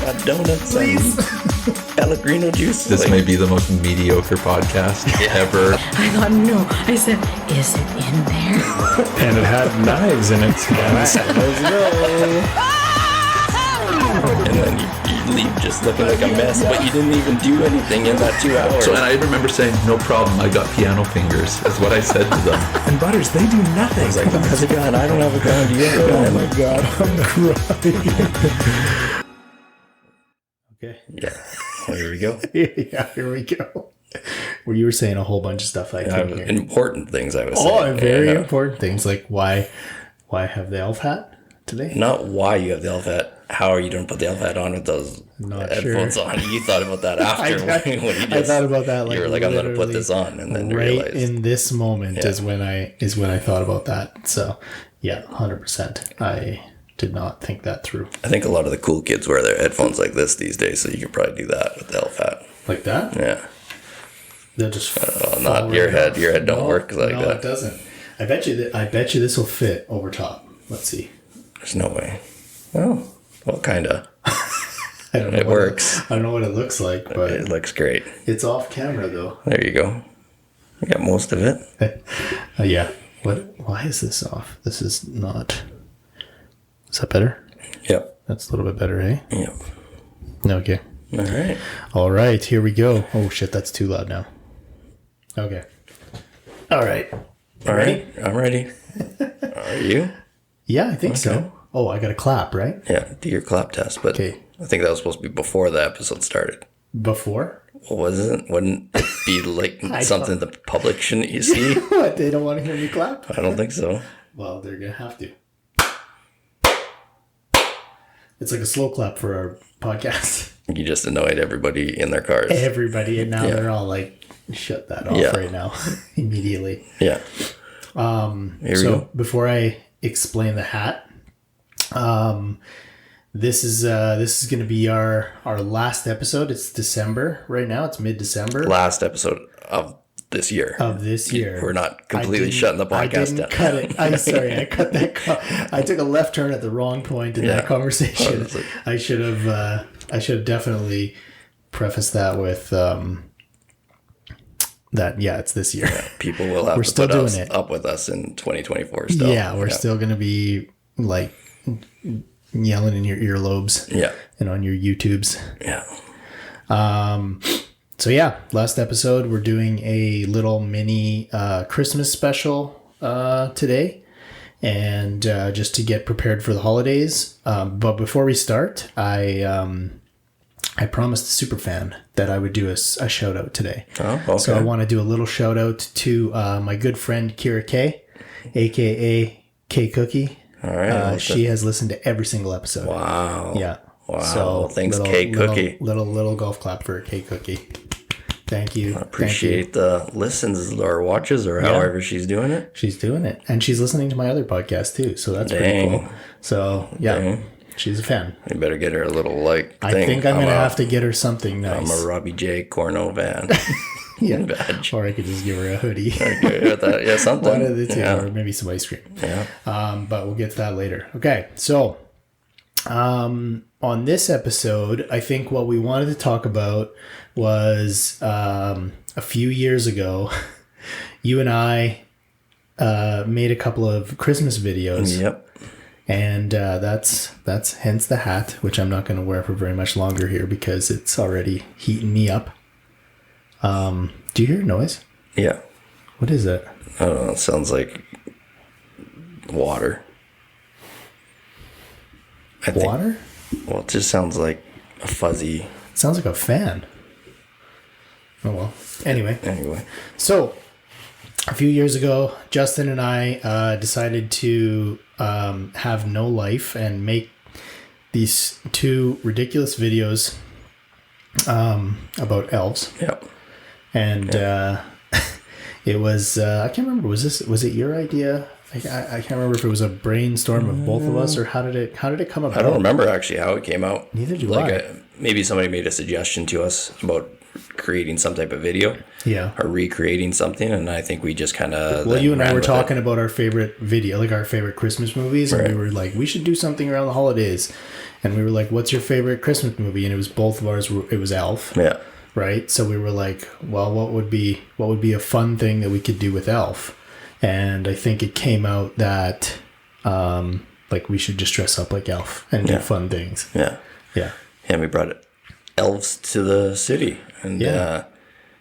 got donuts and Pellegrino juice. This may be the most mediocre podcast ever. I thought, no. I said, is it in there? And it had knives in its hands. Let's go. And then you leave just looking like a mess, but you didn't even do anything in that 2 hours. So, and I remember saying, no problem, I got piano fingers. That's what I said to them. And Butters, they do nothing. I was like, how's it going? I don't have a gun. Do you have a gun? Oh my God, I'm crying. Okay. Yeah. Well, here we go. Yeah, here we go. Well, you were saying a whole bunch of stuff I couldn't hear. Important things I was saying. Oh, very important things, like why have the elf hat today? Not why you have the elf hat. How are you going to put the elf hat on with those headphones on? You thought about that after. I thought about that. Like, you were like, I'm going to put this on, and then right realized. In this moment is when I thought about that. So yeah, 100%. I did not think that through. I think a lot of the cool kids wear their headphones like this these days, so you could probably do that with the elf hat. Like that? Yeah. They'll just not your head. Your head don't work like that. No, it doesn't. I bet you this will fit over top. Let's see. There's no way. Well, kind of. I don't know. It works. I don't know what it looks like, but it looks great. It's off camera though. There you go. You got most of it. Yeah. What? Why is this off? This is not. Is that better? Yep. That's a little bit better, eh? Yep. Okay. All right. All right. Here we go. Oh shit! That's too loud now. Okay. All right. All right. I'm ready. Are you? Yeah, I think so. Oh, I got a clap, right? Yeah, do your clap test. But I think that was supposed to be before the episode started. Before? Well, wouldn't it be like something the public shouldn't you see? What? They don't want to hear me clap? I don't think so. Well, they're going to have to. It's like a slow clap for our podcast. You just annoyed everybody in their cars. Everybody, and now they're all like, shut that off right now. Immediately. Yeah. Here we go. Before I explain the hat, this is going to be our last episode. It's December right now. It's mid-December. Last episode of this year. We're not completely shutting the podcast down. Cut it. I'm sorry. I cut that. I took a left turn at the wrong point in that conversation. Honestly. I should have definitely prefaced that with that. Yeah, it's this year. Yeah, people will have to put up with us in 2024 still. Yeah, we're still going to be like yelling in your earlobes. Yeah. And on your YouTubes. Yeah. So yeah, last episode, we're doing a little mini Christmas special today, and just to get prepared for the holidays. But before we start, I promised the superfan that I would do a shout out today. Oh, okay. So I want to do a little shout out to my good friend Kira K, aka K Cookie. All right. She has listened to every single episode. Wow. Yeah. Wow. So thanks, K Cookie. Little golf clap for K Cookie. Thank you. I appreciate the listens or watches or however she's doing it. She's doing it. And she's listening to my other podcast too. So that's pretty cool. So yeah, she's a fan. You better get her a little thing. I think I'm going to have to get her something nice. I'm a Robbie J. Corno van. Badge. Or I could just give her a hoodie. Yeah, something. One of the two, or maybe some ice cream. Yeah. But we'll get to that later. Okay, so on this episode, I think what we wanted to talk about was a few years ago, you and I made a couple of Christmas videos. Yep. And that's hence the hat, which I'm not going to wear for very much longer here because it's already heating me up. Do you hear a noise? Yeah. What is it? I don't know. It sounds like water. Water? Well, it just sounds like a fuzzy. It sounds like a fan. Oh, well. Anyway. So, a few years ago, Justin and I decided to have no life and make these two ridiculous videos about elves. Yep. And it was, I can't remember, was it your idea? I can't remember if it was a brainstorm of both of us or how did it come about? I don't remember actually how it came out. Neither do I. Maybe somebody made a suggestion to us about creating some type of video. Yeah. Or recreating something, and I think we just kind of. Well, you and I were talking about our favorite video, like our favorite Christmas movies, and we were like, we should do something around the holidays. And we were like, what's your favorite Christmas movie? And it was both of ours. It was Elf. Yeah. Right. So we were like, well, what would be a fun thing that we could do with Elf? And I think it came out that like we should just dress up like Elf and do fun things. Yeah. Yeah. And we brought elves to the city, and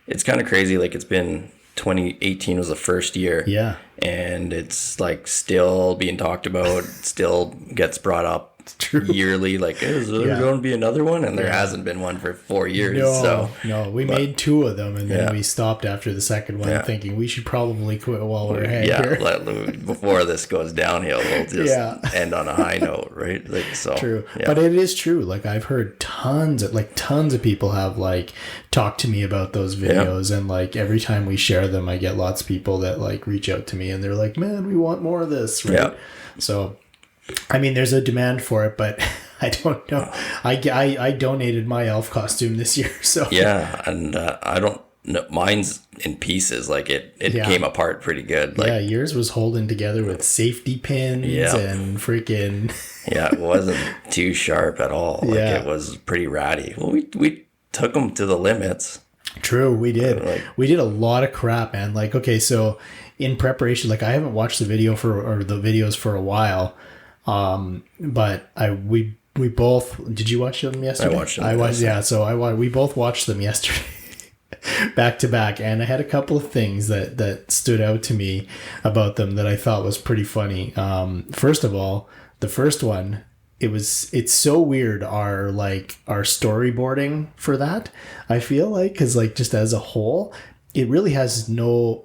it's kind of crazy. Like, it's been 2018 was the first year. Yeah. And it's like still being talked about, still gets brought up yearly. Like, is there going to be another one? And there hasn't been one for 4 years. No, we made 2 of them, and then we stopped after the second one, thinking we should probably quit while we're ahead here. Before this goes downhill, we'll just end on a high note, right? Like, so true. But it is true. Like, I've heard tons of people have like talked to me about those videos, and like every time we share them, I get lots of people that like reach out to me, and they're like, "Man, we want more of this." Right? Yeah. So, I mean, there's a demand for it, but I don't know. I donated my elf costume this year, so and I don't know. Mine's in pieces. Like, it came apart pretty good. Like, yours was holding together with safety pins and freaking. It wasn't too sharp at all. Like, it was pretty ratty. Well, we took them to the limits. True, we did. We did a lot of crap, man. Like, okay, so in preparation, like, I haven't watched the videos for a while. But we both, did you watch them yesterday? I watched them. So we both watched them yesterday back to back, and I had a couple of things that stood out to me about them that I thought was pretty funny. First of all, the first one, it's so weird, our storyboarding for that, I feel like, because like just as a whole, it really has no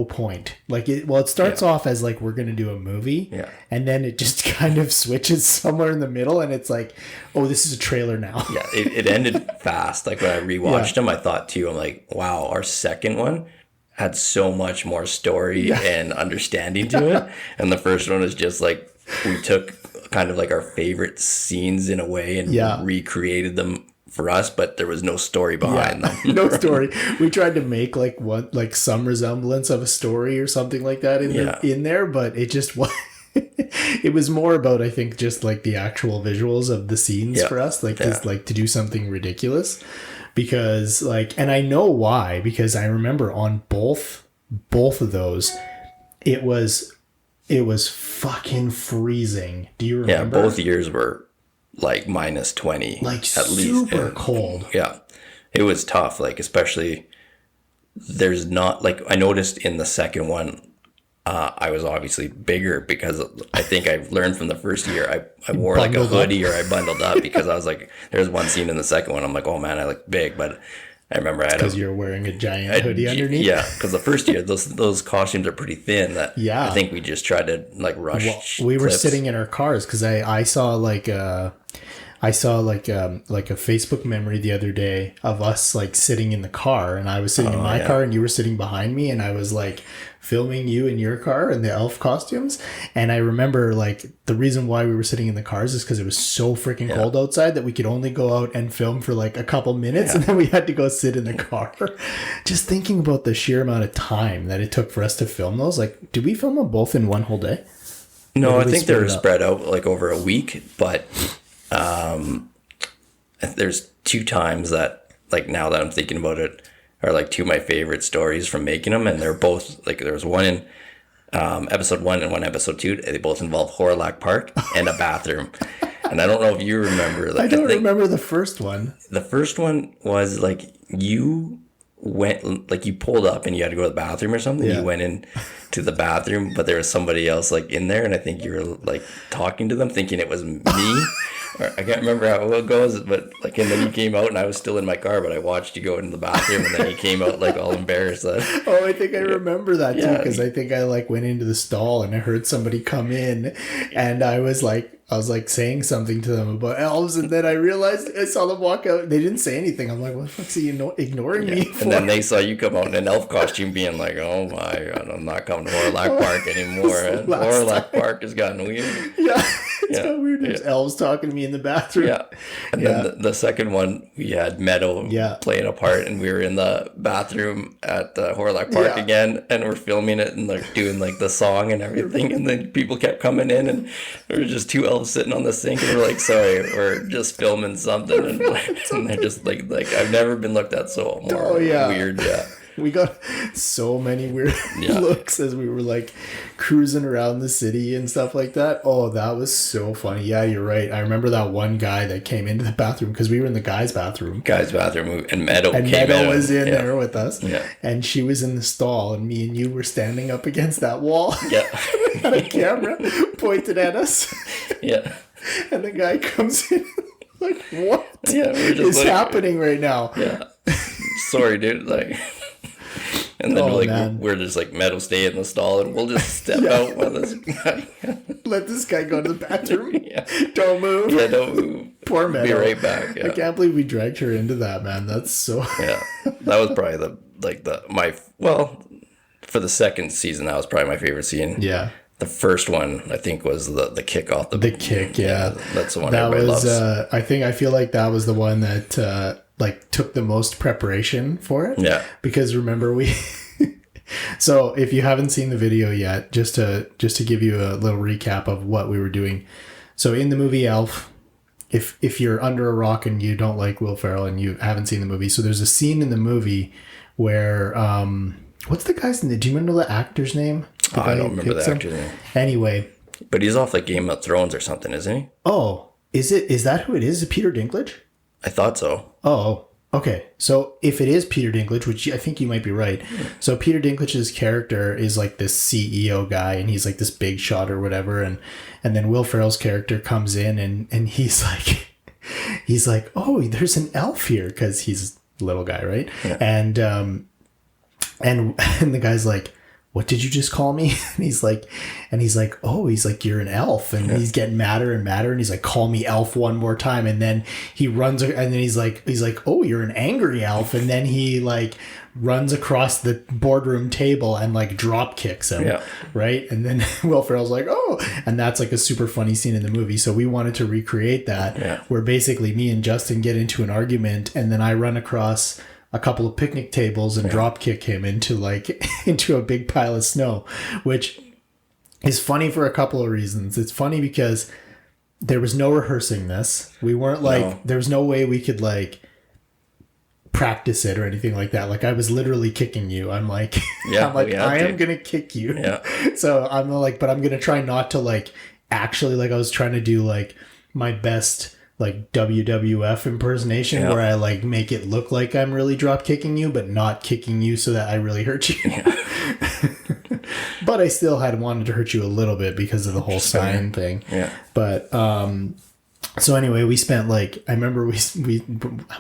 point. Like, it starts off as like, we're going to do a movie, and then it just kind of switches somewhere in the middle, and it's like, oh, this is a trailer now. It ended fast. Like, when I rewatched them, I thought too, I'm like, wow, our second one had so much more story and understanding to it. And the first one is just like, we took kind of like our favorite scenes in a way and recreated them for us, but there was no story behind them. No story. We tried to make like some resemblance of a story or something like that in there, but it just was. It was more about, I think, just like the actual visuals of the scenes for us, like to do something ridiculous, because like, and I know why, because I remember on both of those, it was fucking freezing. Do you remember? Yeah, both years were like minus 20, like at least. Super cold. Yeah, it was tough. Like, especially, there's not, like, I noticed in the second one, I was obviously bigger, because I think I learned from the first year. I wore like a hoodie, or I bundled up, because I was like, there's one scene in the second one, I'm like, oh man, I look big, but I remember I had because you're wearing a giant hoodie underneath. Yeah, because the first year those costumes are pretty thin. I think we just tried to like rush. We were sitting in our cars, because I saw like a Facebook memory the other day of us like sitting in the car, and I was sitting in my car, and you were sitting behind me, and I was like filming you in your car in the elf costumes. And I remember like the reason why we were sitting in the cars is because it was so freaking cold outside that we could only go out and film for like a couple minutes, and then we had to go sit in the car. Just thinking about the sheer amount of time that it took for us to film those. Like, did we film them both in one whole day? No, I think they were spread out like over a week, but there's 2 times that, like, now that I'm thinking about it, are like 2 of my favorite stories from making them, and they're both like, there was one in episode 1 and one episode 2. They both involve Horlack Park and a bathroom. And I don't know if you remember. Like, I don't remember the first one. The first one was like, you went, like, you pulled up and you had to go to the bathroom or something. You went in to the bathroom, but there was somebody else like in there, and I think you were like talking to them, thinking it was me. Or I can't remember how it goes, but like, and then you came out, and I was still in my car, but I watched you go into the bathroom, and then you came out like all embarrassed. Oh, I think I remember that too, because I think I like went into the stall and I heard somebody come in, and I was like saying something to them about elves, and then I realized I saw them walk out. They didn't say anything. I'm like, what the fuck's he ignoring me for? And then they saw you come out in an elf costume, being like, oh my God, I'm not coming to Horlack Park anymore. Horlack Park has gotten weird. It's got weird names. Elves talking to me in the bathroom. Yeah. And then the second one, we had Meadow playing a part, and we were in the bathroom at the Horlock Park again, and we're filming it and like doing like the song and everything. And then people kept coming in, and there were just two elves sitting on the sink, and we're like, sorry, we're just filming something. And they're just like I've never been looked at so more weird. Yeah. We got so many weird looks as we were like cruising around the city and stuff like that. Oh, that was so funny. Yeah, you're right. I remember that one guy that came into the bathroom because we were in the guys' bathroom. And Meadow was in there with us. Yeah. And she was in the stall, and me and you were standing up against that wall. Yeah. We had a camera pointed at us. Yeah. And the guy comes in like, what is like, happening right now? Yeah. Sorry, dude. Like... And then we're just like, Meadow, stay in the stall, and we'll just step out while this guy... Let this guy go to the bathroom. Don't move. Yeah, don't move. Poor Meadow. Be right back. Yeah. I can't believe we dragged her into that, man. That's so... Yeah. That was probably for the second season, that was probably my favorite scene. Yeah. The first one, I think, was the kick off. The kick, yeah. That's the one that everybody was, loves. I feel like that was the one that... like took the most preparation for it. Yeah. Because remember so if you haven't seen the video yet, just to give you a little recap of what we were doing. So in the movie Elf, if you're under a rock and you don't like Will Ferrell and you haven't seen the movie, so there's a scene in the movie where what's the guy's name? Do you remember the actor's name? I don't remember the actor's name. Anyway. But he's off like Game of Thrones or something, isn't he? Oh, is that who it is? Is it Peter Dinklage? I thought so. Oh, okay. So if it is Peter Dinklage, which I think you might be right. So Peter Dinklage's character is like this CEO guy, and he's like this big shot or whatever. And then Will Ferrell's character comes in and he's like, oh, there's an elf here, because he's a little guy, right? Yeah. And the guy's like, what did you just call me? And he's like, oh, he's like, you're an elf. And he's getting madder and madder. And he's like, call me elf one more time. And then he runs, and then he's like, oh, you're an angry elf. And then he like runs across the boardroom table and like drop kicks him. Yeah. Right. And then Will Ferrell's like, oh, and that's like a super funny scene in the movie. So we wanted to recreate that where basically me and Justin get into an argument, and then I run across a couple of picnic tables and drop kick him into a big pile of snow, which is funny for a couple of reasons. It's funny because there was no rehearsing this. We weren't there was no way we could like practice it or anything like that. Like I was literally kicking you. I'm like, I am going to kick you. Yeah. So I'm like, but I'm going to try not to like, actually, like I was trying to do like my best like WWF impersonation where I like make it look like I'm really drop kicking you, but not kicking you so that I really hurt you. Yeah. But I still had wanted to hurt you a little bit because of the whole sign thing. Yeah. But so anyway, we spent like, I remember we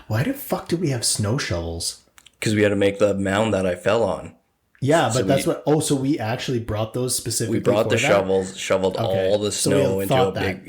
why the fuck did we have snow shovels? Because we had to make the mound that I fell on. Yeah, but so we actually brought those specifically. We brought the shovels, shoveled all the snow into a big,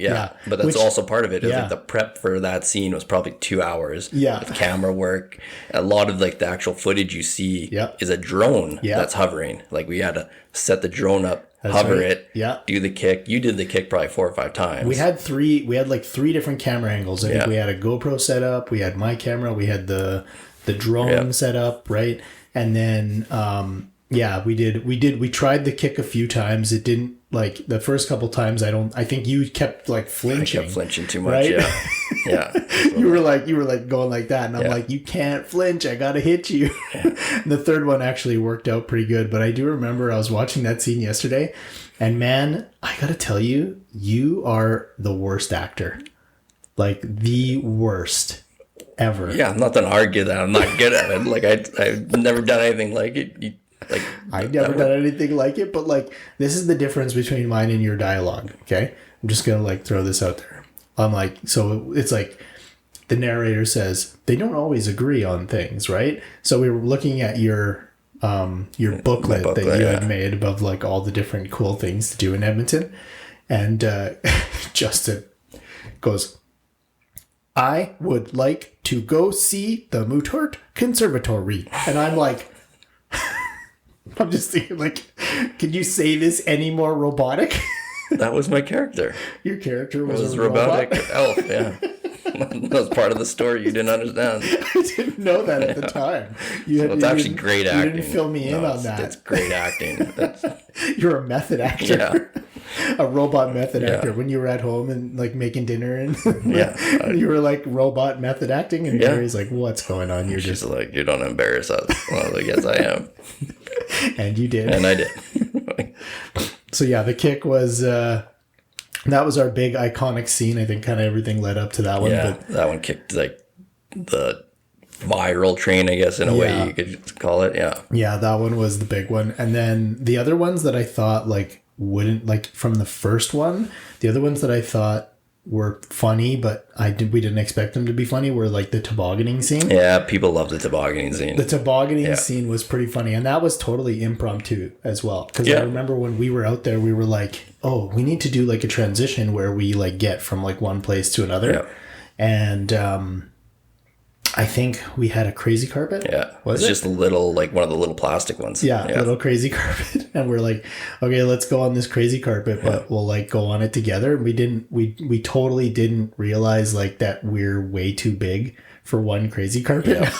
but that's also part of it. Like the prep for that scene was probably 2 hours. Yeah. With camera work. A lot of like the actual footage you see is a drone that's hovering. Like we had to set the drone up, hover it, do the kick. You did the kick probably 4 or 5 times. We had like three different camera angles. I think we had a GoPro set up, we had my camera, we had the drone set up, right? And then we tried the kick a few times. It didn't, like the first couple times I think you kept like flinching. I kept flinching too much, right? Yeah. So you were like going like that, and I'm like, you can't flinch, I gotta hit you. And the third one actually worked out pretty good, but I do remember I was watching that scene yesterday, and man, I gotta tell you, you are the worst actor. Like the worst ever. Yeah, I'm not gonna argue that I'm not good at it. Like I've never done anything like it. I've never done anything like it, but like this is the difference between mine and your dialogue. Okay, I'm just gonna like throw this out there. I'm like, so it's like the narrator says they don't always agree on things, right? So we were looking at your booklet that you had made above like all the different cool things to do in Edmonton, and Justin goes, I would like to go see the Mutart Conservatory, and I'm like. I'm just thinking, like, can you say this any more robotic? That was my character. Your character It was, was a robotic robot? elf, yeah. That was part of the story you didn't understand. I didn't know that at the time. Well, it's actually great acting. You didn't fill me in on that. It's great acting. You're a method actor. Yeah. A robot method Yeah. actor. When you were at home and like making dinner and Yeah. you were like robot method acting, and Yeah. Mary's like, "What's going on?" You're She's just, like, you don't embarrass us. Well, I was like, yes, I am. and you did. And I did. So yeah, the kick was that was our big iconic scene. I think kind of everything led up to that one. Yeah, But that one kicked like the viral train, I guess, in a way you could call it. Yeah. yeah, that one was the big one. And then the other ones that I thought like wouldn't, like from the first one, the other ones that I thought were funny, but we didn't expect them to be funny, were like the tobogganing scene. Yeah, people love the tobogganing scene. The tobogganing scene was pretty funny, and that was totally impromptu as well. Because I remember when we were out there, we were like, "Oh, we need to do like a transition where we like get from like one place to another." Yeah. And I think we had a crazy carpet. Yeah, Was it's it? just a little, like one of the little plastic ones. Yeah, little crazy carpet, and we're like, "Okay, let's go on this crazy carpet, but we'll like go on it together." And we totally didn't realize like that we're way too big for one crazy carpet. Yeah.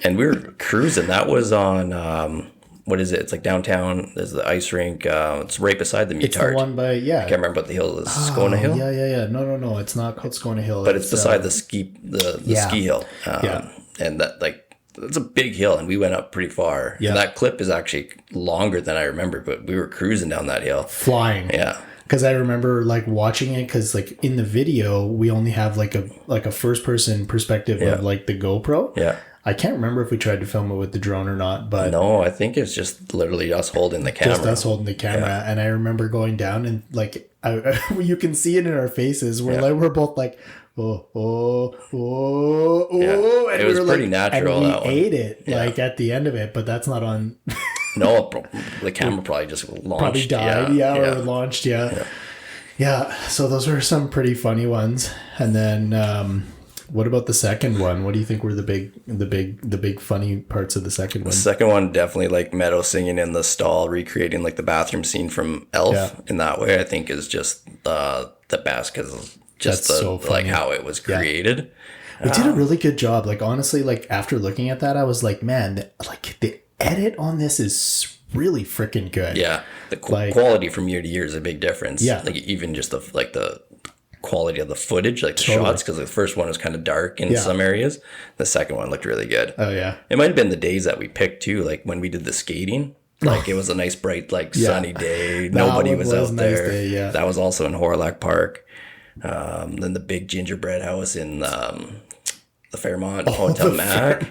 And we were cruising. That was on what is it? It's like downtown. There's the ice rink. It's right beside the It's the Mutard. one by I can't remember what the hill is. Skona Hill. Yeah. No. It's not called Skona Hill. But it's beside the ski hill. And that like it's a big hill, and we went up pretty far. Yeah. And that clip is actually longer than I remember, but we were cruising down that hill. flying. Yeah. Because I remember like watching it, because like in the video we only have like a first person perspective of like the GoPro. Yeah. I can't remember if we tried to film it with the drone or not, but No, I think it's just literally us holding the camera. just us holding the camera. And I remember going down and like you can see it in our faces. We're both like, oh, Yeah. and It was we were pretty like, natural, And we that one. ate it like at the end of it, but that's not on. No, the camera probably just launched. Probably died, or launched, yeah. So those were some pretty funny ones. And then what about the second one? What do you think were the big funny parts of the second one? The second one, definitely like Meadow singing in the stall, recreating like the bathroom scene from Elf in that way, I think is just the best, because just That's so like funny. how it was created. We did a really good job. Like honestly, like after looking at that, I was like, man, like the edit on this is really freaking good. Yeah, the quality from year to year is a big difference. Yeah. Like even just the quality of the footage, like the shots, because the first one was kind of dark in some areas. The second one looked really good. Oh yeah. It might have been the days that we picked too, like when we did the skating. Like it was a nice bright, like sunny day. Nobody one was was out a nice there. day, yeah. That was also in Horlock Park. Then the big gingerbread house in the Fairmont Hotel Mac.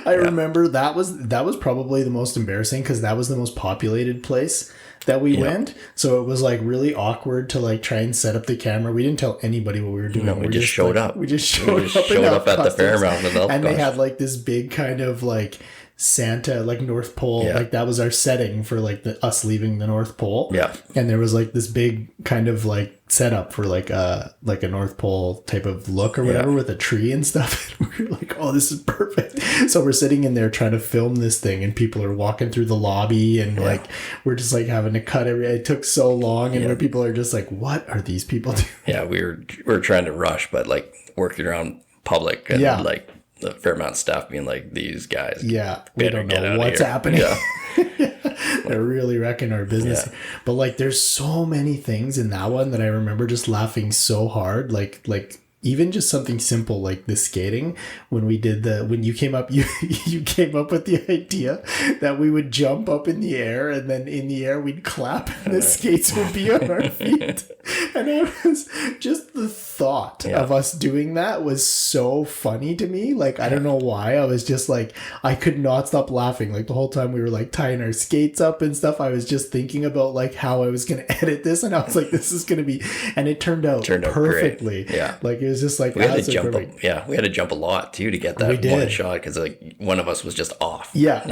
I remember that was probably the most embarrassing, because that was the most populated place that we went. So it was like really awkward to like try and set up the camera. We didn't tell anybody what we were doing. No, we just showed up. We just showed Showed up at the Fairmont with elf and they costumes. had like this big kind of like Santa, like North Pole, Yeah. like that was our setting for like us leaving the North Pole. Yeah. And there was like this big kind of like setup for like a North Pole type of look or whatever with a tree and stuff. And we were like, oh, this is perfect. So we're sitting in there trying to film this thing, and people are walking through the lobby, and like we're just like having to cut it took so long, and where people are just like, what are these people doing? Yeah, we were trying to rush, but like working around public and like the Fairmont staff being like, these guys. Yeah, we better don't get know out what's of here. happening. Yeah. They're really wrecking our business. Yeah. But like there's so many things in that one that I remember just laughing so hard. Like even just something simple like the skating, when you came up you came up with the idea that we would jump up in the air, and then in the air we'd clap and the skates would be on our feet. And it was just the thought of us doing that was so funny to me. Like I don't know why. I was just like, I could not stop laughing. Like the whole time we were like tying our skates up and stuff, I was just thinking about like how I was gonna edit this, and I was like, this is gonna be, and it turned out perfectly. Great. Yeah. Like it was just like We had to absolutely jump perfect. we had to jump a lot too to get that one shot, because like one of us was just off. Yeah.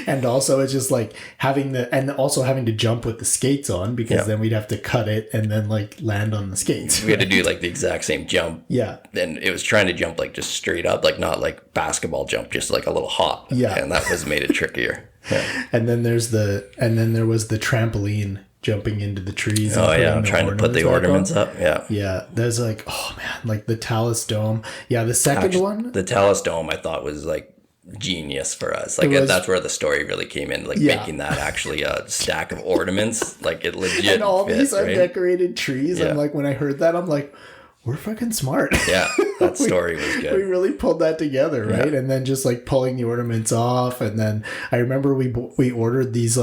And also it's just like having to jump with the skates on, because then we'd have to cut it and then like land on the skates. We had to do like the exact same jump. Yeah. And it was trying to jump like just straight up, like not like basketball jump, just like a little hop. Yeah. And that was made it trickier. Yeah. And then there was the trampoline jumping into the trees. Oh yeah, I'm trying to put the ornaments up. Yeah. Yeah, there's like, oh man, like the Talus Dome. Yeah, the second one. The Talus Dome I thought was like genius for us. Like that's where the story really came in, like making that actually a stack of ornaments. Like it legit and all these right? undecorated trees. I'm like, when I heard that, I'm like, we're fucking smart. Yeah, that story was good. We really pulled that together, right? Yeah. And then just like pulling the ornaments off, and then I remember we ordered these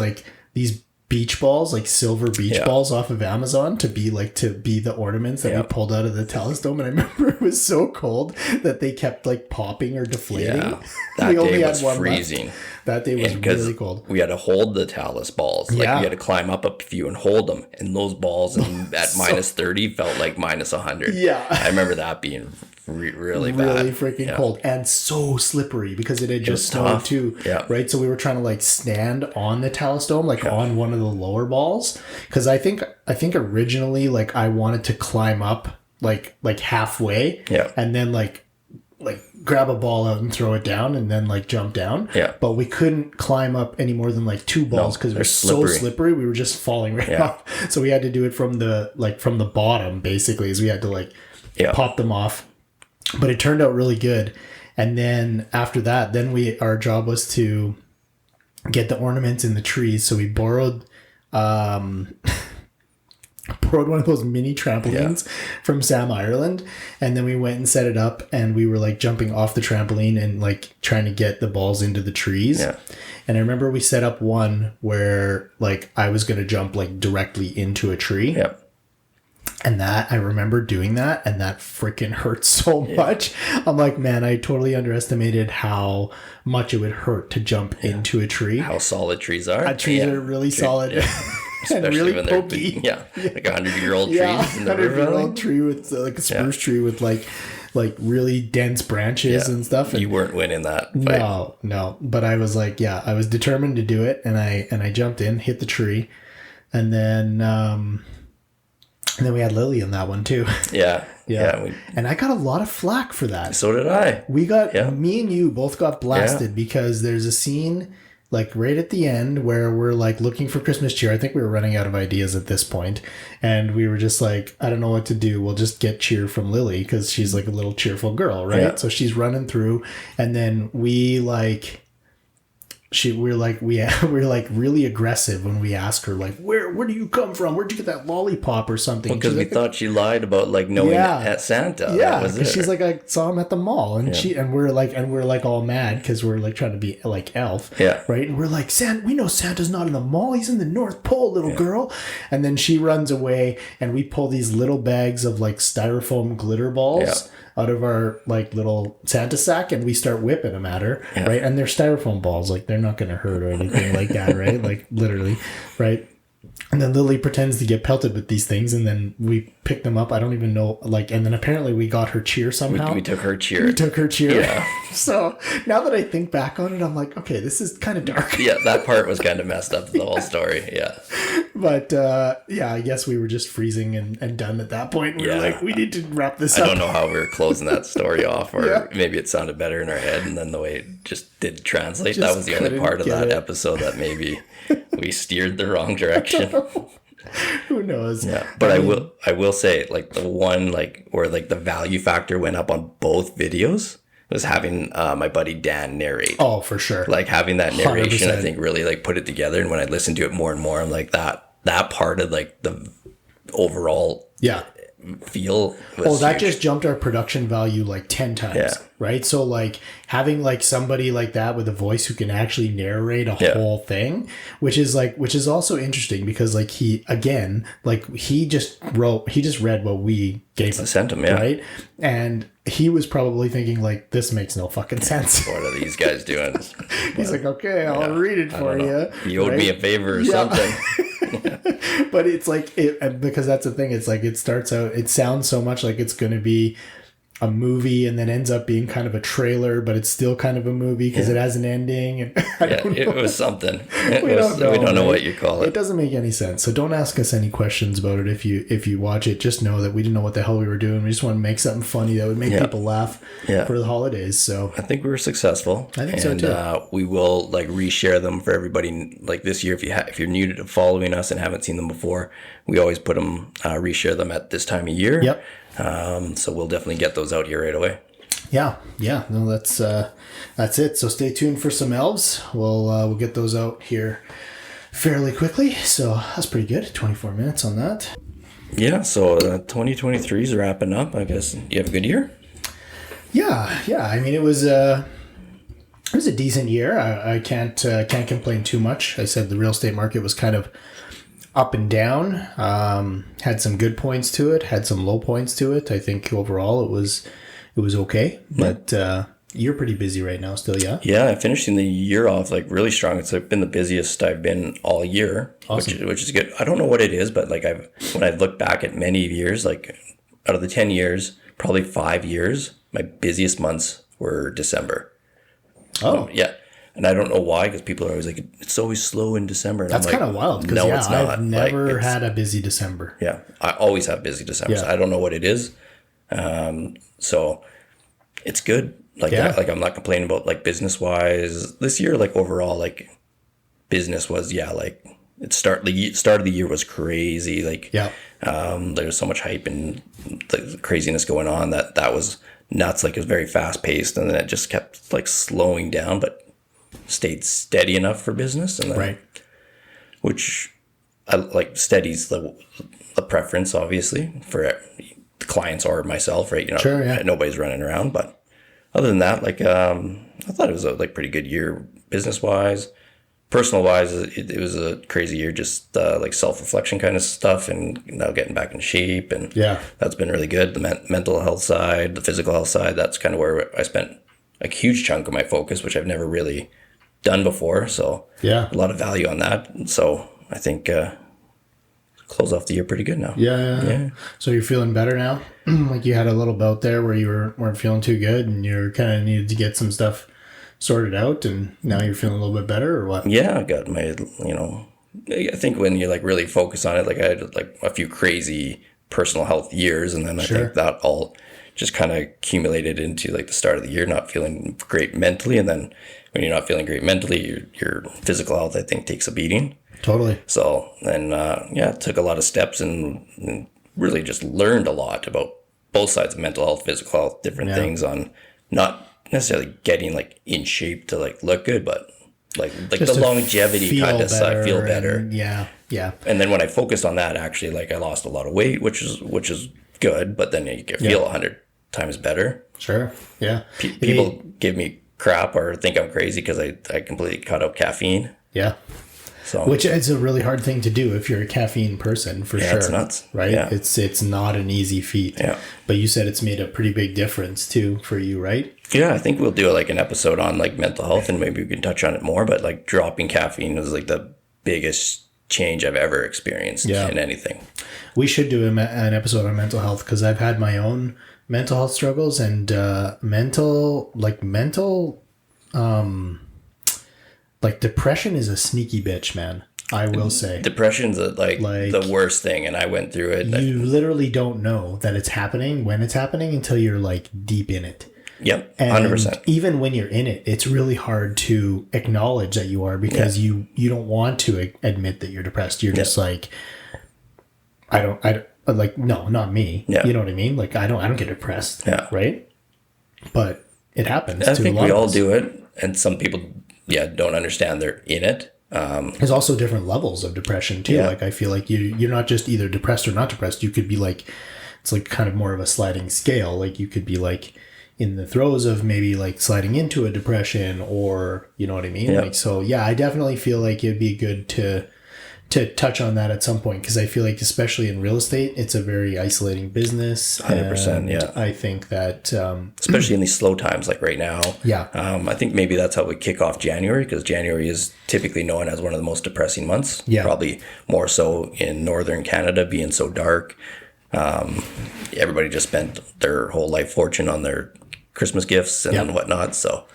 beach balls, like silver beach balls off of Amazon to be the ornaments that we pulled out of the Talus Dome. And I remember it was so cold that they kept like popping or deflating. Yeah, that day was freezing. That day was really cold. We had to hold the Talus balls. Like we had to climb up a few and hold them. And those balls at minus 30 felt like minus 100. Yeah. I remember that being really bad. Really freaking cold. And so slippery because it had just snowed too. Yeah. Right? So we were trying to like stand on the Talus Dome, like on one of the lower balls. Because I think originally like I wanted to climb up like halfway. Yeah. And then like grab a ball out and throw it down and then like jump down. Yeah. But we couldn't climb up any more than like 2 balls because it was so slippery. We were just falling right off. So we had to do it from the bottom basically, as we had to like pop them off. But it turned out really good. And then after that, our job was to get the ornaments in the trees. So we borrowed one of those mini trampolines from Sam Ireland, and then we went and set it up, and we were like jumping off the trampoline and like trying to get the balls into the trees. And I remember we set up one where like I was going to jump like directly into a tree. And that I remember doing that, and that freaking hurt so much. I'm like, man, I totally underestimated how much it would hurt to jump into a tree. How solid trees are. Trees are really solid. And really when pokey. They're like 100-year-old trees. Yeah, 100-year-old tree with like a spruce tree with like really dense branches and stuff. And you weren't winning that fight. No. But I was like, I was determined to do it, and I jumped in, hit the tree, and then we had Lily in that one too. Yeah. And I got a lot of flack for that. So did I. Me and you both got blasted because there's a scene like right at the end where we're like looking for Christmas cheer. I think we were running out of ideas at this point, and we were just like, I don't know what to do. We'll just get cheer from Lily because she's like a little cheerful girl, right? Yeah. So she's running through, and then we're like really aggressive when we ask her like, where do you come from? Where'd you get that lollipop or something? Because we thought she lied about like knowing Santa. Yeah, because she's like, I saw him at the mall, and we're like all mad because we're like trying to be like Elf, right? And we're like, we know Santa's not in the mall. He's in the North Pole, little girl. And then she runs away, and we pull these little bags of like styrofoam glitter balls out of our like little Santa sack, and we start whipping them at her, right? And they're styrofoam balls, like they're not going to hurt or anything like that, right? Like literally, right? And then Lily pretends to get pelted with these things, and then we pick them up. I don't even know, like, and then apparently we got her cheer somehow. We took her cheer. Yeah. So now that I think back on it, I'm like, okay, this is kind of dark. Yeah, that part was kind of messed up, the whole story. Yeah. But I guess we were just freezing and done at that point. We were like, we need to wrap this up. I don't know how we were closing that story off, or maybe it sounded better in our head, and then the way it just did translate, that was the only part of that episode that maybe we steered the wrong direction. Who knows? Yeah, but I will say, like, the one like where like the value factor went up on both videos was having my buddy Dan narrate. Oh, for sure. Like having that narration, 100%. I think really like put it together. And when I listened to it more and more, I'm like that part of like the overall feel was that huge. Just jumped our production value like 10 times, right? So like having like somebody like that with a voice who can actually narrate a whole thing, which is also interesting because like he just read what we gave him, sent him, right? And he was probably thinking like, this makes no fucking sense. What are these guys doing? He's like, okay, I'll read it for you. You owed me a favor or something. But it's like because that's the thing. It's like it starts out. It sounds so much like it's going to be a movie and then ends up being kind of a trailer, but it's still kind of a movie because it has an ending. And it was something. We don't know what you call it. It doesn't make any sense. So don't ask us any questions about it. If you watch it, just know that we didn't know what the hell we were doing. We just want to make something funny that would make people laugh for the holidays. So I think we were successful. I think so too. We will like reshare them for everybody. Like this year, if you're new to following us and haven't seen them before, we always put them reshare them at this time of year. Yep. So we'll definitely get those out here right away. Yeah. No, that's it. So stay tuned for some elves. We'll get those out here fairly quickly. So that's pretty good. 24 minutes on that. Yeah. So 2023 is wrapping up. I guess you have a good year. Yeah. I mean, it was a decent year. I can't complain too much. I said the real estate market was kind of up and down, had some good points to it, had some low points to it. I think overall it was okay, but you're pretty busy right now still, yeah? Yeah, I'm finishing the year off like really strong. It's been the busiest I've been all year, awesome. which is good. I don't know what it is, but like when I look back at many years, like out of the 10 years, probably 5 years, my busiest months were December. Oh, yeah. And I don't know why, because people are always like, it's always slow in December. And that's kind of wild, because no, it's not. I've never had a busy December. Yeah, I always have busy December. Yeah. So I don't know what it is. So it's good. Like, I'm not complaining about like business wise this year. Like overall, like business was like start of the year was crazy. Like there was so much hype and the craziness going on that was nuts. Like it was very fast paced, and then it just kept like slowing down, but stayed steady enough for business, and then, which I like steady's the preference obviously for the clients or myself, right? Nobody's running around, but other than that, like I thought it was a like pretty good year business wise. Personal wise, it was a crazy year, just like self-reflection kind of stuff, and now getting back in shape, and that's been really good. The mental health side, the physical health side, that's kind of where I spent a huge chunk of my focus, which I've never really done before. So a lot of value on that. So I think close off the year pretty good now. Yeah. So you're feeling better now? Like you had a little bout there where you weren't feeling too good, and you're kind of needed to get some stuff sorted out, and now you're feeling a little bit better, or what? Yeah, I got my, I think when you like really focus on it, like I had like a few crazy personal health years, and then I think that all just kind of accumulated into like the start of the year, not feeling great mentally. And then when you're not feeling great mentally, your physical health, I think, takes a beating. Totally. So then, took a lot of steps and really just learned a lot about both sides of mental health, physical health, different things on not necessarily getting like in shape to like look good, but like just the longevity kind of stuff, feel better. And, yeah. And then when I focused on that, actually, like I lost a lot of weight, which is good, but then you can feel 100 times better. Sure. Yeah. People give me crap or think I'm crazy because I completely cut out caffeine. Yeah. So, which is a really hard thing to do if you're a caffeine person, for sure. It's nuts. Right? Yeah. It's not an easy feat. Yeah. But you said it's made a pretty big difference too for you, right? Yeah, I think we'll do like an episode on like mental health, and maybe we can touch on it more, but like dropping caffeine is like the biggest change I've ever experienced in anything. We should do an episode on mental health, because I've had my own mental health struggles, and depression is a sneaky bitch, man. I will say. Depression's like the worst thing, and I went through it. You literally don't know that it's happening when it's happening until you're like deep in it. Yep, 100%. Even when you're in it, it's really hard to acknowledge that you are, because you don't want to admit that you're depressed. You're just like, I don't like, no, not me. Yeah. You know what I mean? Like I don't get depressed. Yeah. Right. But it happens. I think we all do it, and some people, don't understand they're in it. There's also different levels of depression too. Like I feel like you're not just either depressed or not depressed. You could be like, it's like kind of more of a sliding scale. Like you could be like in the throes of maybe like sliding into a depression, or you know what I mean? Yeah. Like, so I definitely feel like it'd be good to touch on that at some point, because I feel like especially in real estate, it's a very isolating business. 100%. Yeah. I think that especially in these slow times like right now. Yeah. I think maybe that's how we kick off January, because January is typically known as one of the most depressing months. Yeah. Probably more so in northern Canada, being so dark. everybody just spent their whole life fortune on their Christmas gifts and whatnot. So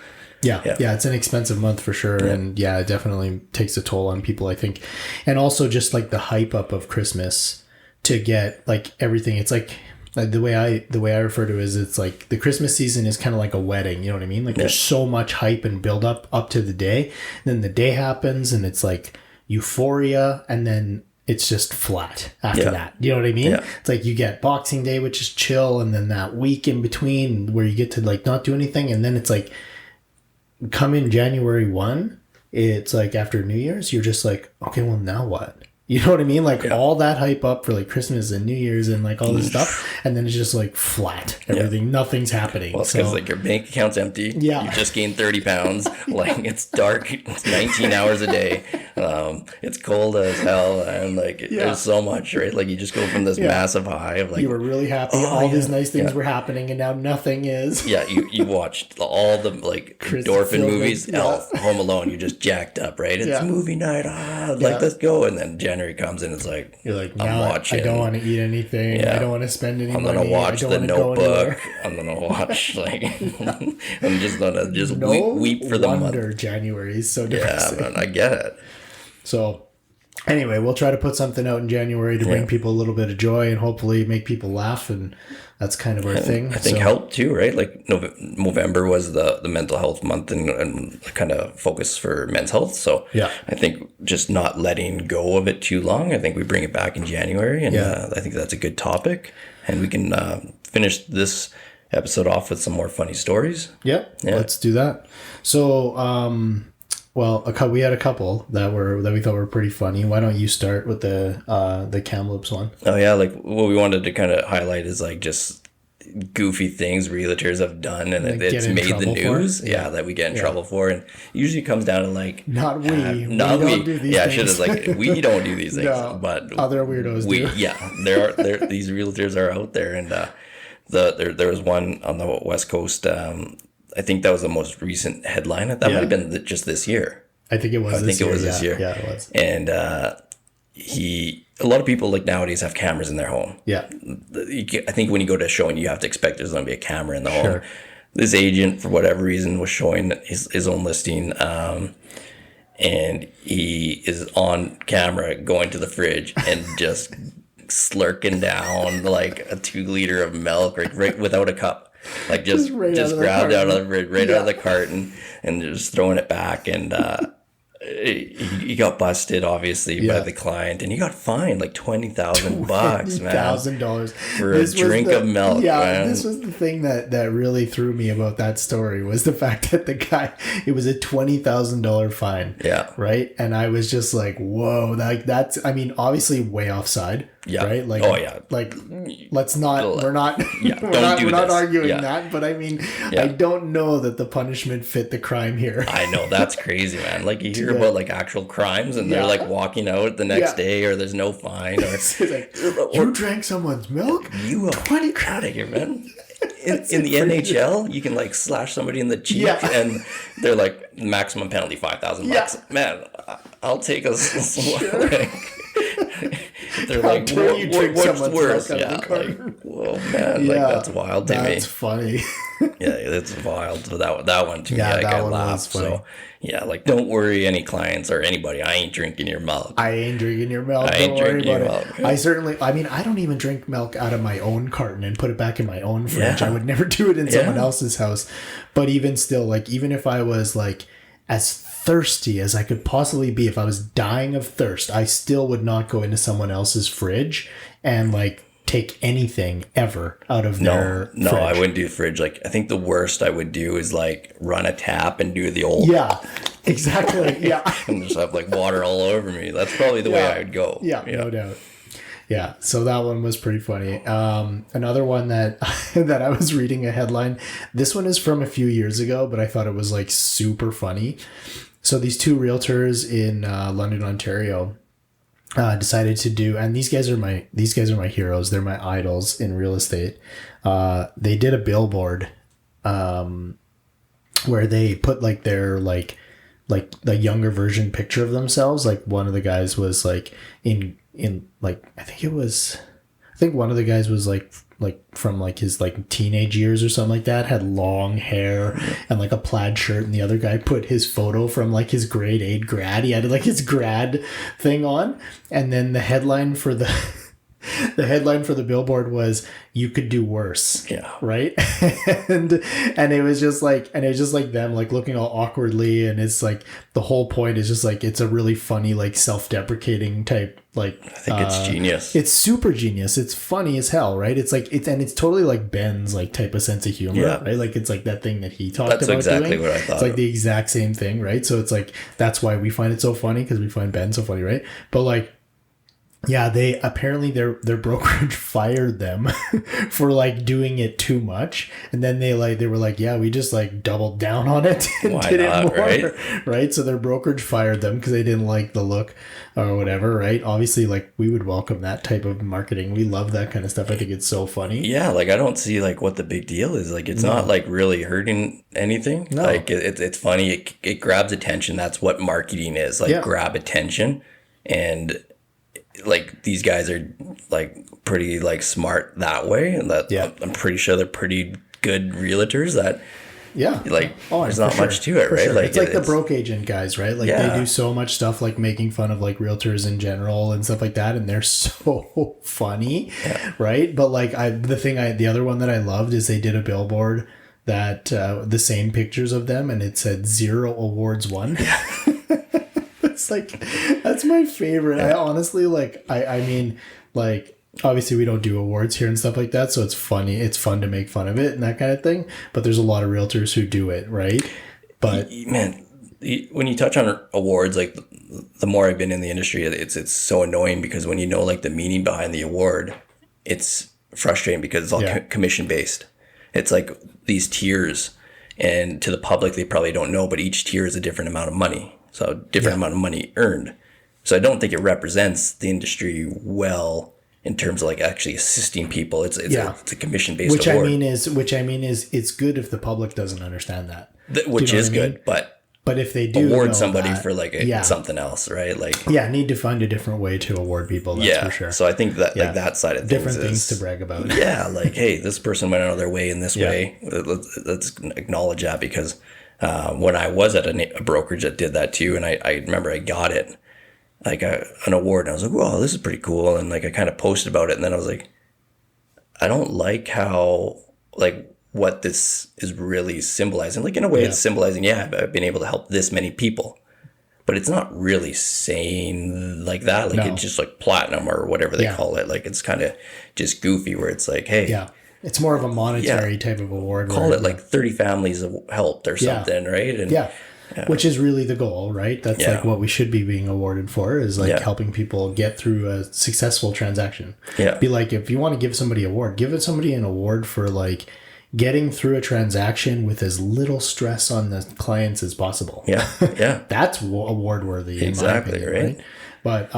yeah, it's an expensive month for sure. Yeah. And it definitely takes a toll on people, I think. And also just like the hype up of Christmas to get like everything. It's like the way I refer to it is it's like the Christmas season is kind of like a wedding. You know what I mean? Like there's so much hype and build up to the day. And then the day happens and it's like euphoria, and then it's just flat after that. You know what I mean? Yeah. It's like you get Boxing Day, which is chill, and then that week in between where you get to like not do anything, and then it's like come in January 1, it's like after New Year's, you're just like, okay, well now what? You know what I mean? Like all that hype up for like Christmas and New Year's and like all this stuff. And then it's just like flat. Everything, nothing's happening. Well, it's because like your bank account's empty. Yeah. You just gained 30 pounds. Like it's dark. It's 19 hours a day. It's cold as hell. And like there's so much, right? Like you just go from this massive high of like. You were really happy. All these nice things were happening and now nothing is. Yeah. You watched all the like endorphin movies. Elf, Home Alone. You just jacked up, right? It's movie night. Like let's go. And then January comes and it's like you're like, I'm watching. I don't want to eat anything. I don't want to spend any money. I'm gonna watch The Notebook. I'm gonna watch like I'm just gonna weep for the month. No wonder January is so depressing. Yeah, man, I get it. So anyway, we'll try to put something out in January to bring people a little bit of joy and hopefully make people laugh, and that's kind of our thing. I think help too, right? Like November was the mental health month and kind of focus for men's health. So I think just not letting go of it too long. I think we bring it back in January, and I think that's a good topic, and we can finish this episode off with some more funny stories. Yeah, let's do that. So, well, we had a couple that we thought were pretty funny. Why don't you start with the Kamloops one? Oh yeah, like what we wanted to kind of highlight is like just goofy things realtors have done, and it's made the news. That we get in trouble for, and usually comes down to like not we don't do these things. I should have like we don't do these things, but other weirdos do. There these realtors are out there, and there was one on the West Coast. I think that was the most recent headline. That might have been just this year. I think it was this year. Yeah, it was. And a lot of people like nowadays have cameras in their home. Yeah. I think when you go to a show and you have to expect there's going to be a camera in the home. This agent, for whatever reason, was showing his own listing. And he is on camera going to the fridge and just slurking down like a 2-liter of milk right without a cup. Like just grabbed out of the fridge, out of the carton, and just throwing it back. And he got busted, obviously, by the client, and he got fined like $20,000, man. $20,000 for a drink of milk. Yeah, man. This was the thing that really threw me about that story was the fact that the guy, it was a $20,000 fine. Yeah. Right, and I was just like, whoa, that's. I mean, obviously, way offside. Yeah. Right. Like. Oh yeah. Like, let's not. We're not. Yeah. we're not arguing that. But I mean, I don't know that the punishment fit the crime here. I know, that's crazy, man. Like you hear about like actual crimes, and they're like walking out the next day, or there's no fine, or like, you drank someone's milk. You 20 out of here, man. In the NHL, you can like slash somebody in the cheek, and they're like maximum penalty $5,000. Man, I'll take a they're like, what's worse? Yeah, like, whoa, man, like that's wild to me. That's funny. Yeah, it's wild. So that one to me, like, I laughed. So yeah, like don't worry, any clients or anybody. I ain't drinking your milk. I ain't drinking your milk. Don't worry about it. I mean, I don't even drink milk out of my own carton and put it back in my own fridge. I would never do it in someone else's house. But even still, like even if I was like as thirsty as I could possibly be, if I was dying of thirst, I still would not go into someone else's fridge and like take anything ever out of their fridge. No, I wouldn't do the fridge. Like I think the worst I would do is like run a tap and do the old exactly and just have like water all over me. That's probably the way I would go. No doubt. Yeah, so that one was pretty funny. Another one that that I was reading a headline. This one is from a few years ago, but I thought it was like super funny. So these two realtors in London, Ontario, decided to do, and these guys are my heroes. They're my idols in real estate. They did a billboard, where they put like their like the younger version picture of themselves. Like one of the guys was like in like I think think one of the guys was like from like his like teenage years or something like that, had long hair and like a plaid shirt, and the other guy put his photo from like his grade 8 grad. He had like his grad thing on, and then the headline for the billboard was "You could do worse." Yeah. Right. and it was just like them like looking all awkwardly, and it's like the whole point is just like it's a really funny like self-deprecating type like. I think it's genius. It's super genius. It's funny as hell, right? It's like it's totally like Ben's like type of sense of humor, right? Like it's like that thing that he talked about. That's exactly doing. what I thought. It's like the exact same thing, right? So it's like that's why we find it so funny, because we find Ben so funny, right? But like, yeah, they apparently their brokerage fired them for like doing it too much, and then they were like, yeah, we just like doubled down on it and Why did not, it more, right? right? So their brokerage fired them because they didn't like the look or whatever, right? Obviously, like we would welcome that type of marketing. We love that kind of stuff. I think it's so funny. Yeah, like I don't see like what the big deal is. Like it's not like really hurting anything. No. Like it's funny. It grabs attention. That's what marketing is. Like grab attention. And like these guys are like pretty like smart that way, and that I'm pretty sure they're pretty good realtors that like there's not much to it, right? Sure. Like it's like the broke agent guys, right? Like they do so much stuff like making fun of like realtors in general and stuff like that, and they're so funny, right? But like the other one that I loved is they did a billboard that the same pictures of them, and it said 0 awards won. It's like, that's my favorite. I honestly like, I mean, like, obviously we don't do awards here and stuff like that, so it's funny. It's fun to make fun of it and that kind of thing. But there's a lot of realtors who do it, right? But man, when you touch on awards, like the more I've been in the industry, it's so annoying because when you know like the meaning behind the award, it's frustrating because it's all commission based. It's like these tiers, and to the public they probably don't know, but each tier is a different amount of money. So different amount of money earned. So I don't think it represents the industry well in terms of like actually assisting people. It's a commission based award. Which I mean is it's good if the public doesn't understand that. Which is good, but if they do award somebody for like something else, right? Like need to find a different way to award people. That's for sure. So I think that like that side of things, different things to brag about. Yeah, like hey, this person went out of their way in this way. Let's acknowledge that, because when I was at a brokerage that did that too, and I remember I got it like an award, and I was like, "Whoa, this is pretty cool," and like I kind of posted about it, and then I was like, I don't like how like what this is really symbolizing. Like in a way, it's symbolizing, I've been able to help this many people, but it's not really saying like that. Like it's just like platinum or whatever they call it. Like it's kind of just goofy, where it's like, hey, it's more of a monetary type of award. Call it like 30 families have helped or something, right? And which is really the goal, right? That's like what we should be being awarded for, is like helping people get through a successful transaction. Be like, if you want to give somebody an award, give somebody an award for like getting through a transaction with as little stress on the clients as possible. That's award worthy. Exactly, in my opinion, right? But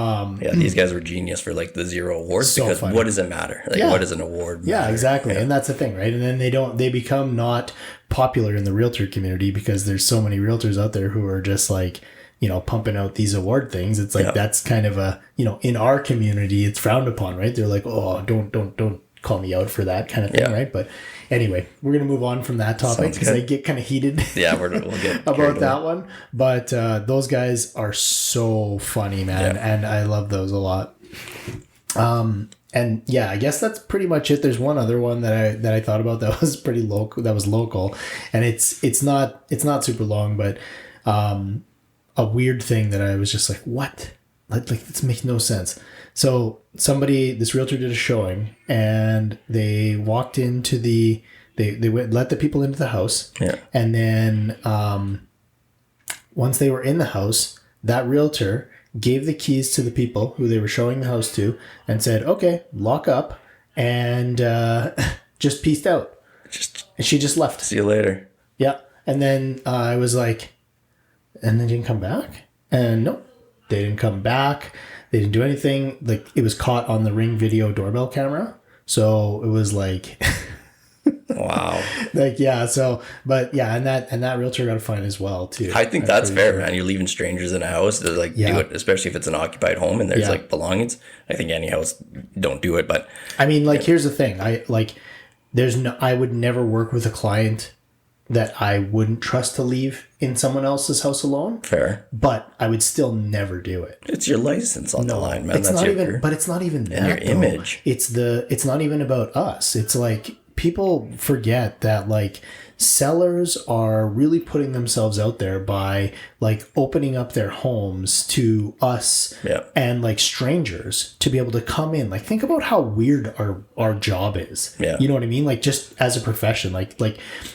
these guys were genius for like the 0 awards, because funny. What does it matter? Like what does an award matter? Exactly. And that's the thing, right? And then they become not popular in the realtor community because there's so many realtors out there who are just like, you know, pumping out these award things. It's like that's kind of a, you know, in our community it's frowned upon, right? They're like, oh, don't call me out for that kind of thing, right? But anyway, we're going to move on from that topic because I get kind of heated we'll get about that one. But those guys are so funny, man. And I love those a lot. And I guess that's pretty much it. There's one other one that I thought about that was pretty local, that was local. And it's not super long, but a weird thing that I was just like, what? Like this makes no sense. So this realtor did a showing, and they walked into they let the people into the house. And then once they were in the house, that realtor gave the keys to the people who they were showing the house to and said, okay, lock up, and just peaced out. And she just left. See you later. Yeah. And then I was like, and they didn't come back? And no, they didn't come back. They didn't do anything. Like, it was caught on the Ring video doorbell camera. So it was like, Wow. Like, yeah. So, but yeah, and that realtor got a fine as well too. I think that's fair, man. You're leaving strangers in a house to like do Yeah. it, especially if it's an occupied home and there's Yeah. like belongings. I think any house don't do it, but I mean, like, here's the thing. I would never work with a client that I wouldn't trust to leave in someone else's house alone. fair. But I would still never do it. It's your license on the line, man. It's That's not your even. But it's not even that. and your though. image. It's not even about us. It's like people forget that like sellers are really putting themselves out there by like opening up their homes to us Yeah. and like strangers to be able to come in. Like, think about how weird our job is. Yeah. You know what I mean? Like, just as a profession, like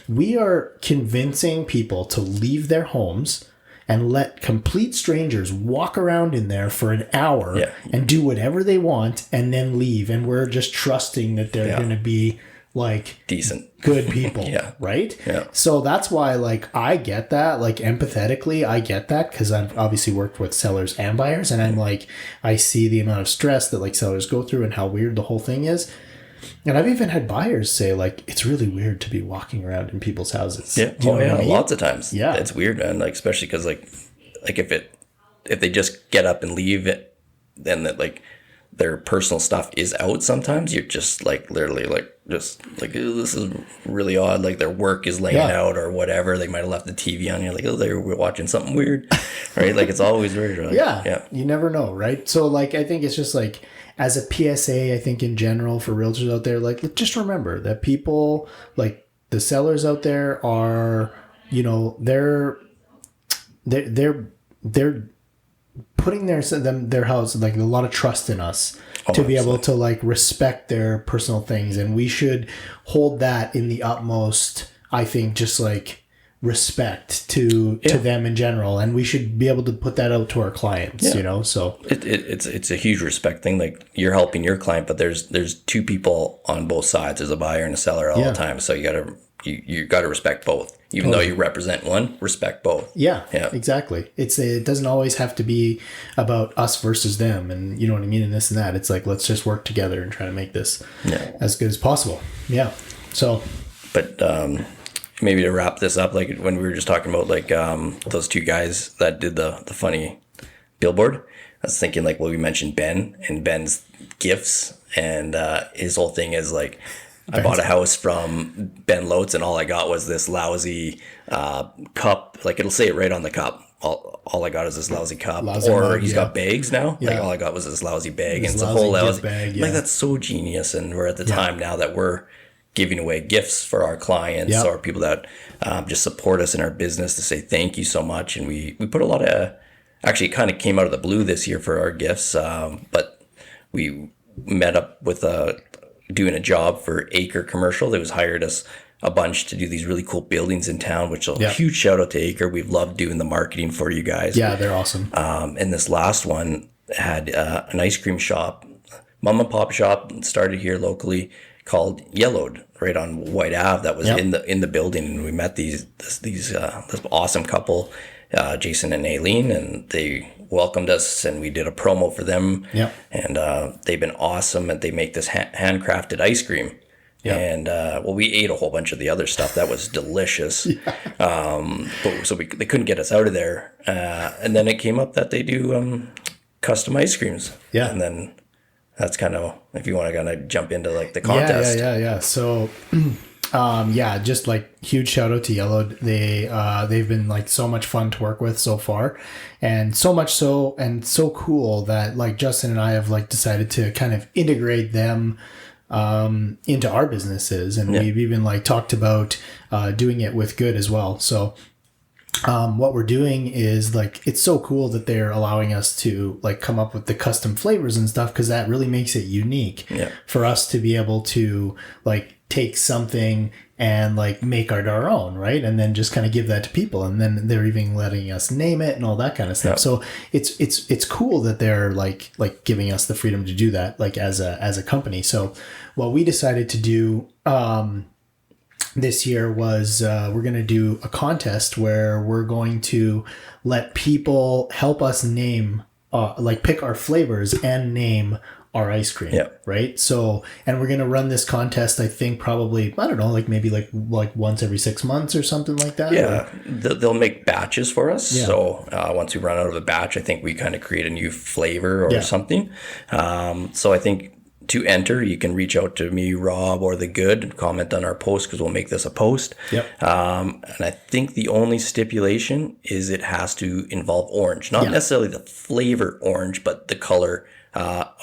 we are convincing people to leave their homes and let complete strangers walk around in there for an hour Yeah. and do whatever they want and then leave. And we're just trusting that they're Yeah. going to be like Decent. good people. Yeah. Right. Yeah. So that's why, like, I get that, like, empathetically, I get that, because I've obviously worked with sellers and buyers, and I'm like, I see the amount of stress that like sellers go through and how weird the whole thing is. And I've even had buyers say, like, it's really weird to be walking around in people's houses. Yeah. Do you know what I mean? Lots of times. Yeah. It's weird, man. Like, especially because like if they just get up and leave it, then that like their personal stuff is out. Sometimes you're just like literally like just like, "Ew, this is really odd." Like their work is laying Yeah. out or whatever. They might have left the TV on. You're like, oh, they were watching something weird, right? Like it's always weird. Like, Yeah. You never know, right? So like, I think it's just like, as a PSA, I think in general for realtors out there, like, just remember that people, like the sellers out there are, you know, they're putting their house, like, a lot of trust in us to be able to like respect their personal things, and we should hold that in the utmost, I think, just like respect to them in general, and we should be able to put that out to our clients, you know. So it's a huge respect thing. Like you're helping your client, but there's two people on both sides. There's a buyer and a seller all the time. So you gotta respect both. Even though you represent one, respect both. Yeah, exactly. It doesn't always have to be about us versus them, and you know what I mean, and this and that. It's like, let's just work together and try to make this as good as possible. Yeah. So, but maybe to wrap this up, like when we were just talking about like those two guys that did the funny billboard, I was thinking like, well, we mentioned Ben and Ben's gifts, and his whole thing is like, I bought a house from Ben Lotes and all I got was this lousy cup. Like it'll say it right on the cup. All I got is this lousy cup. Lousy or mug, he's got bags now. Yeah. Like all I got was this lousy bag. This and it's a lousy whole gift lousy bag, Like that's so genius. And we're at the time now that we're giving away gifts for our clients or people that just support us in our business to say thank you so much. And we put a lot of, actually it kind of came out of the blue this year for our gifts. But we met up with doing a job for Acre Commercial. They was hired us a bunch to do these really cool buildings in town, which a huge shout out to Acre. We've loved doing the marketing for you guys. yeah, they're awesome. And this last one had an ice cream shop, mom and pop shop, started here locally, called Yellowed, right on White Ave. That was in the building, and we met this awesome couple, Jason and Aileen, and they welcomed us, and we did a promo for them. And they've been awesome, and they make this handcrafted ice cream. And we ate a whole bunch of the other stuff that was delicious. But so they couldn't get us out of there. And then it came up that they do custom ice creams. And then that's kind of, if you want to kind of jump into like the contest. Yeah. So, just like huge shout out to Yellowed. They've been like so much fun to work with so far, and so much so, and so cool that like Justin and I have like decided to kind of integrate them into our businesses, and we've even like talked about doing it with Good as well. So what we're doing is like, it's so cool that they're allowing us to like come up with the custom flavors and stuff, because that really makes it unique for us to be able to like take something and like make it our own, right? And then just kind of give that to people, and then they're even letting us name it and all that kind of stuff. So it's cool that they're like giving us the freedom to do that, like as a company. So what we decided to do this year was we're going to do a contest where we're going to let people help us name, like pick our flavors and name our ice cream. Yeah. Right. So, and we're going to run this contest, I think probably, I don't know, like maybe like once every 6 months or something like that. Yeah, they'll make batches for us. Yeah. So once we run out of a batch, I think we kind of create a new flavor or Yeah. something. So I think to enter, you can reach out to me, Rob, or the Good, and comment on our post because we'll make this a post. Yep. And I think the only stipulation is it has to involve orange, not necessarily the flavor orange, but the color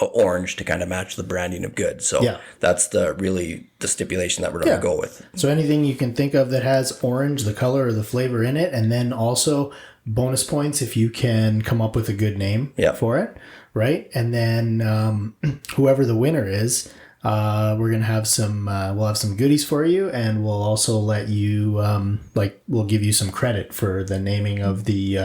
orange to kind of match the branding of Good. So that's the stipulation that we're going to go with. So anything you can think of that has orange, the color or the flavor in it, and then also bonus points if you can come up with a good name for it, right? And then whoever the winner is, we're gonna have some. We'll have some goodies for you, and we'll also let you we'll give you some credit for the naming of the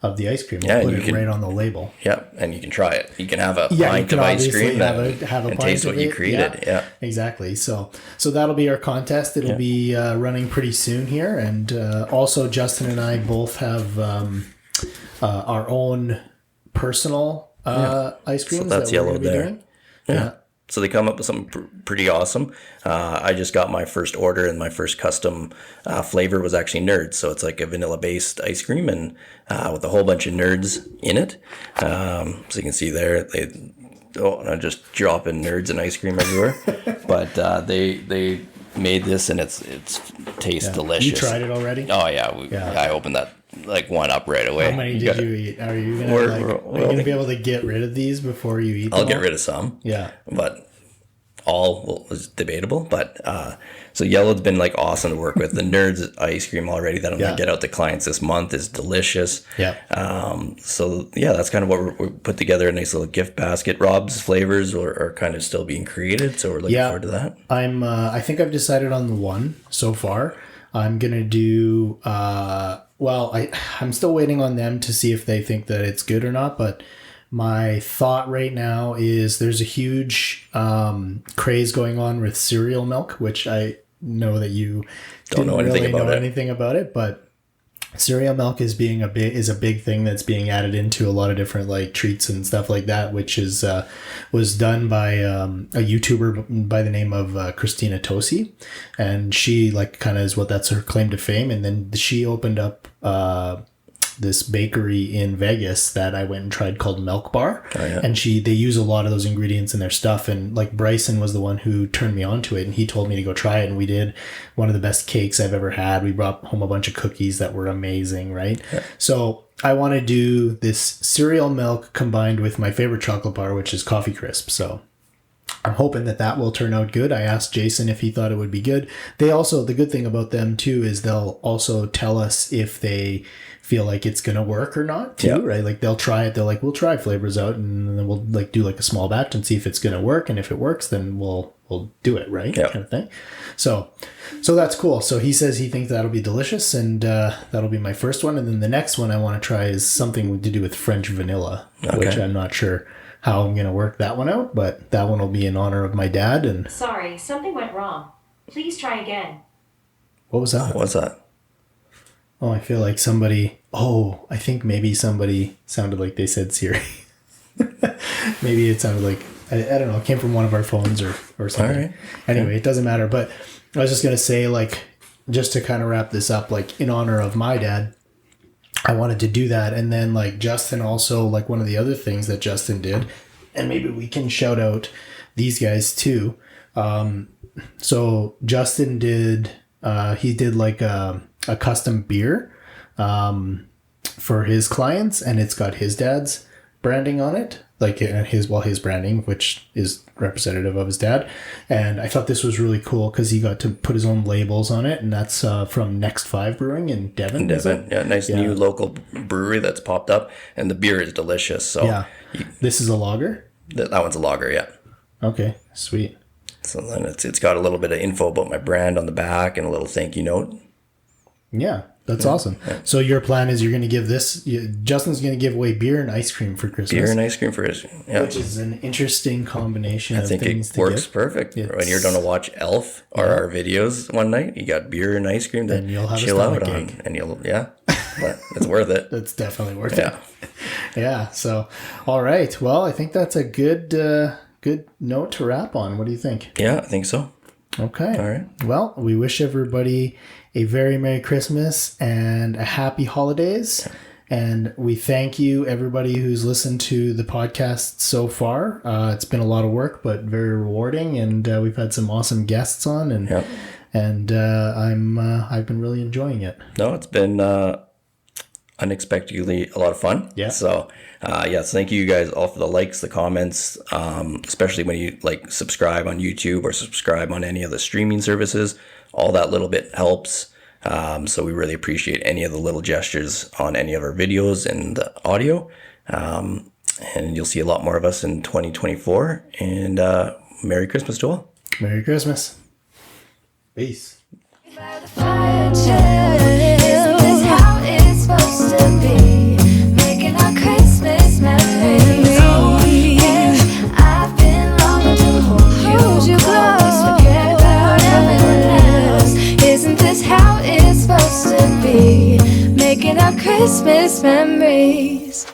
ice cream. We'll put it right on the label. Yeah, and you can try it. You can have a pint of ice cream and taste what you created. Yeah, exactly. So that'll be our contest. It'll be running pretty soon here, and also Justin and I both have our own personal ice creams. So that's that we're yellow gonna be there. doing. Yeah. So they come up with something pretty awesome. I just got my first order, and my first custom flavor was actually Nerds. So it's like a vanilla-based ice cream, and with a whole bunch of Nerds in it. So you can see there, I'm just dropping Nerds and ice cream everywhere. But they made this, and it's tastes delicious. You tried it already? Oh yeah, I opened that one up right away. How many did you eat? Are you gonna be able to get rid of these before you eat them? I'll get rid of some. Yeah. But all was debatable. But so yellow's been awesome to work with. The Nerds ice cream already that I'm gonna get out to clients this month is delicious. Yeah. So that's kind of what we put together, a nice little gift basket. Rob's flavors are kind of still being created, so we're looking forward to that. I think I've decided on the one so far. I'm gonna do I'm still waiting on them to see if they think that it's good or not, but my thought right now is there's a huge craze going on with cereal milk, which I know that you don't know anything about it, but cereal milk is a big thing that's being added into a lot of different treats and stuff like that, which is was done by a YouTuber by the name of Christina Tosi, and she that's her claim to fame. And then she opened up this bakery in Vegas that I went and tried called Milk Bar. Oh, yeah. And they use a lot of those ingredients in their stuff. And Bryson was the one who turned me on to it, and he told me to go try it. And we did one of the best cakes I've ever had. We brought home a bunch of cookies that were amazing, right? Yeah. So I want to do this cereal milk combined with my favorite chocolate bar, which is Coffee Crisp. So I'm hoping that will turn out good. I asked Jason if he thought it would be good. The good thing about them too is they'll also tell us if they feel like it's going to work or not too, right? They'll try it. They're we'll try flavors out, and then we'll do a small batch and see if it's going to work. And if it works, then we'll do it, right? Yep. Kind of thing. So that's cool. So he says he thinks that'll be delicious, and that'll be my first one. And then the next one I want to try is something to do with French vanilla, which I'm not sure how I'm going to work that one out, but that one will be in honor of my dad. And sorry, something went wrong. Please try again. What was that? What's that? Oh, I feel like I think maybe somebody sounded like they said Siri. Maybe it sounded like, I don't know, it came from one of our phones or something. All right. Anyway, It doesn't matter. But I was just going to say, just to kind of wrap this up, in honor of my dad, I wanted to do that. And then Justin also, one of the other things that Justin did, and maybe we can shout out these guys too. So Justin did a custom beer for his clients, and it's got his dad's branding on it, his branding, which is representative of his dad. And I thought this was really cool because he got to put his own labels on it, and that's from Next 5 Brewing in Devon. New local brewery that's popped up, and the beer is delicious. So this is a lager. That one's a lager, yeah. Okay, sweet. So then it's got a little bit of info about my brand on the back and a little thank you note. Yeah, that's awesome. Yeah. So your plan is you're going to give Justin's going to give away beer and ice cream for Christmas. Beer and ice cream for Christmas, yeah. Which is an interesting combination of things. I think it works perfect. When you're going to watch Elf or our videos one night, you got beer and ice cream to chill out on. And but it's worth it. It's definitely worth it. Yeah. So, all right. Well, I think that's a good good note to wrap on. What do you think? Yeah, I think so. Okay. All right. Well, we wish everybody a very Merry Christmas and a happy holidays. And we thank you, everybody who's listened to the podcast so far. It's been a lot of work, but very rewarding. And we've had some awesome guests on, and I've been really enjoying it. No, it's been unexpectedly a lot of fun. Yeah. So, yes, thank you guys all for the likes, the comments, especially when you like subscribe on YouTube or subscribe on any of the streaming services. All that little bit helps. So we really appreciate any of the little gestures on any of our videos and the audio. And you'll see a lot more of us in 2024. And Merry Christmas to all. Merry Christmas. Peace. By the fire chill, isn't this how it's supposed to be? Making our Christmas memories. Oh, yeah, I've been longing to hold you close, forget about everyone else. Isn't this how it's supposed to be? Making our Christmas memories.